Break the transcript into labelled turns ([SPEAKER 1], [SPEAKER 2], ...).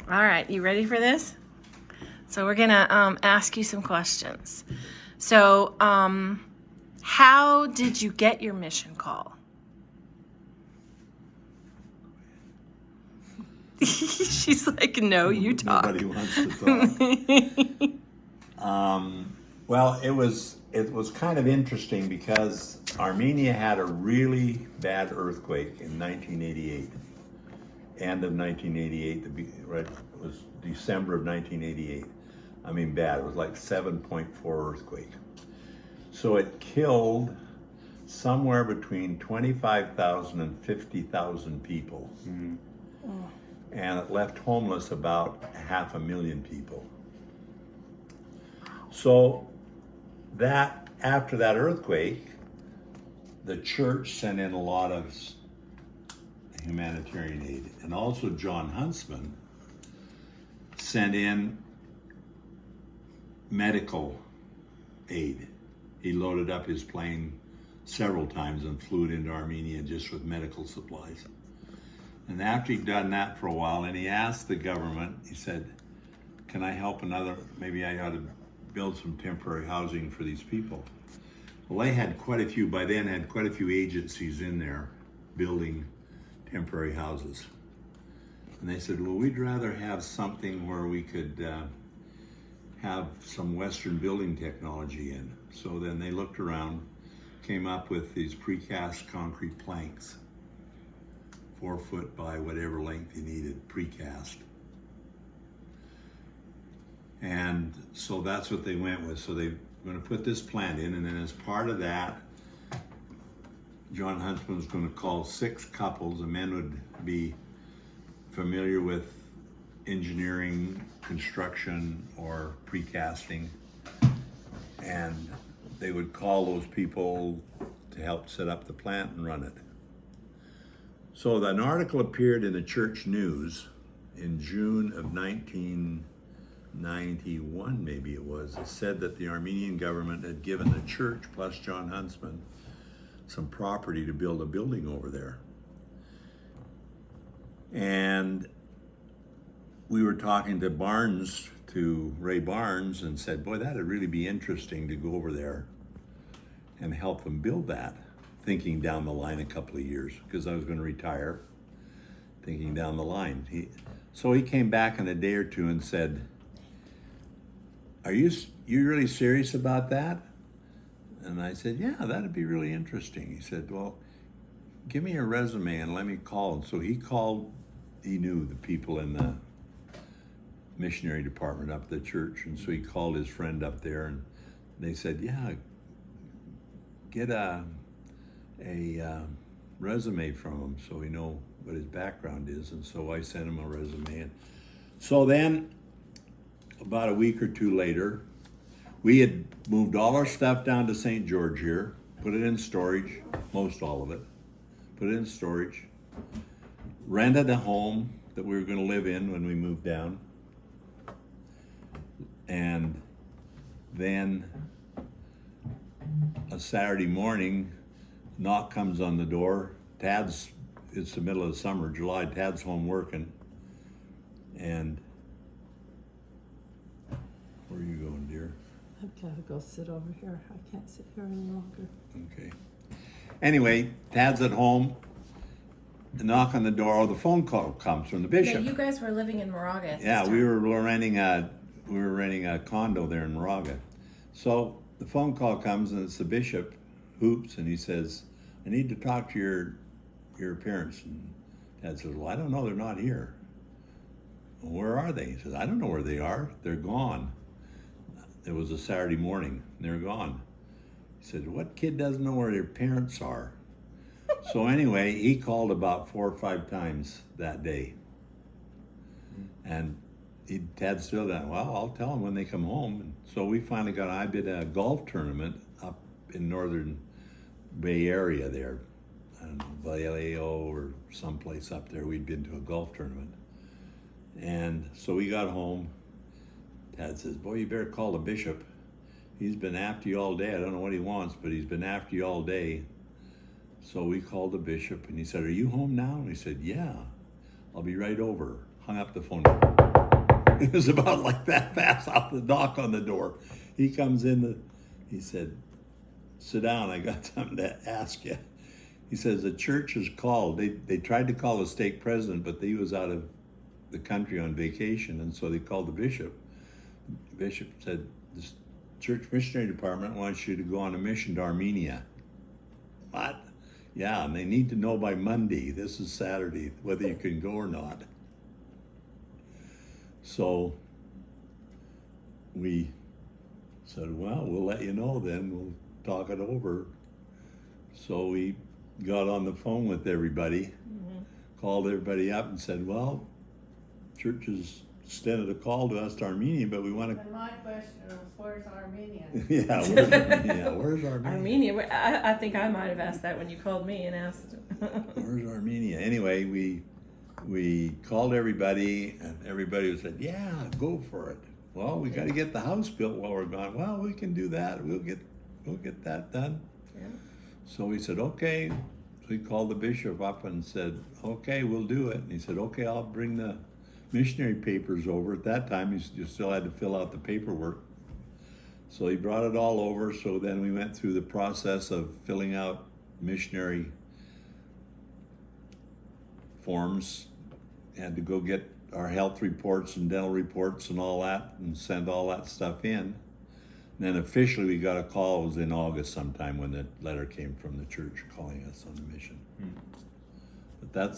[SPEAKER 1] All right, you ready for this? So we're gonna ask you some questions. So, how did you get your mission call? She's like, no, you talk.
[SPEAKER 2] Nobody wants to talk. Well, it was kind of interesting because Armenia had a really bad earthquake in 1988. End of 1988, right? It was December of 1988. I mean, bad. It was like 7.4 earthquake. So it killed somewhere between 25,000 and 50,000 people. Mm-hmm. And it left homeless about 500,000 people. So that after that earthquake, the church sent in a lot of humanitarian aid, and also John Huntsman sent in medical aid. He loaded up his plane several times and flew it into Armenia just with medical supplies. And after he'd done that for a while, and he asked the government, he said, can I help maybe I ought to build some temporary housing for these people. Well, they had quite a few agencies in there building temporary houses. And they said, well, we'd rather have something where we could have some Western building technology in. So then they looked around, came up with these precast concrete planks, 4 foot by whatever length you needed, precast. And so that's what they went with. So they're going to put this plant in, and then as part of that, John Huntsman was going to call 6 couples. The men would be familiar with engineering, construction, or precasting, and they would call those people to help set up the plant and run it. So an article appeared in the Church News in June of 1991, maybe it was. It said that the Armenian government had given the church plus John Huntsman some property to build a building over there. And we were talking to Ray Barnes, and said, boy, that'd really be interesting to go over there and help them build that, thinking down the line a couple of years, because I was going to retire, thinking down the line. So he came back in a day or two and said, are you really serious about that? And I said, yeah, that'd be really interesting. He said, well, give me your resume and let me call. And so he knew the people in the missionary department up at the church. And so he called his friend up there, and they said, yeah, get a resume from him so we know what his background is. And so I sent him a resume. And so then about a week or two later, we had moved all our stuff down to St. George here, put it in storage, most all of it, put it in storage, rented a home that we were going to live in when we moved down. And then a Saturday morning, knock comes on the door. It's the middle of the summer, July, Tad's home working. And where are you going, dear?
[SPEAKER 3] I've got to go sit over here. I can't sit here any longer.
[SPEAKER 2] Okay. Anyway, Tad's at home. The knock on the door, the phone call comes from the bishop.
[SPEAKER 1] Yeah, you guys were living in Moraga.
[SPEAKER 2] Yeah, we were renting a condo there in Moraga. So the phone call comes, and it's the bishop, Hoops, and he says, I need to talk to your parents. And Dad says, well, I don't know, they're not here. Well, where are they? He says, I don't know where they are. They're gone. It was a Saturday morning, and they're gone. He said, what kid doesn't know where their parents are? So anyway, he called about 4 or 5 times that day. And Tad still that, well, I'll tell them when they come home. And so we finally I did a golf tournament up in northern Bay Area there. I don't know, Vallejo or someplace up there. We'd been to a golf tournament. And so we got home. Tad says, boy, you better call the bishop. He's been after you all day. I don't know what he wants, but he's been after you all day. So we called the bishop, and he said, are you home now? And he said, yeah, I'll be right over. hung up the phone. It was about like that fast off the knock on the door. He comes in, he said, sit down, I got something to ask you. He says, the church is called. They tried to call the stake president, but he was out of the country on vacation, and so they called the bishop. The bishop said, the church missionary department wants you to go on a mission to Armenia. What? Yeah, and they need to know by Monday, this is Saturday, whether you can go or not. So we said, well, we'll let you know then, we'll talk it over. So we got on the phone with everybody, called everybody up and said, well, church has extended a call to us to Armenia, but we want to...
[SPEAKER 4] And my question was, where's Armenia?
[SPEAKER 2] Yeah, where's Armenia? Where's Armenia?
[SPEAKER 1] Armenia. I think I might have asked that when you called me and asked.
[SPEAKER 2] Where's Armenia? Anyway, we called everybody, and everybody said, yeah, go for it. Well, we got to get the house built while we're gone. Well, we can do that. We'll get that done.
[SPEAKER 1] Yeah.
[SPEAKER 2] So we said, okay. So we called the bishop up and said, okay, we'll do it. And he said, okay, I'll bring the missionary papers over. At that time, you still had to fill out the paperwork. So he brought it all over. So then we went through the process of filling out missionary forms, had to go get our health reports and dental reports and all that and send all that stuff in. And then officially we got a call, it was in August sometime when the letter came from the church calling us on the mission. But that's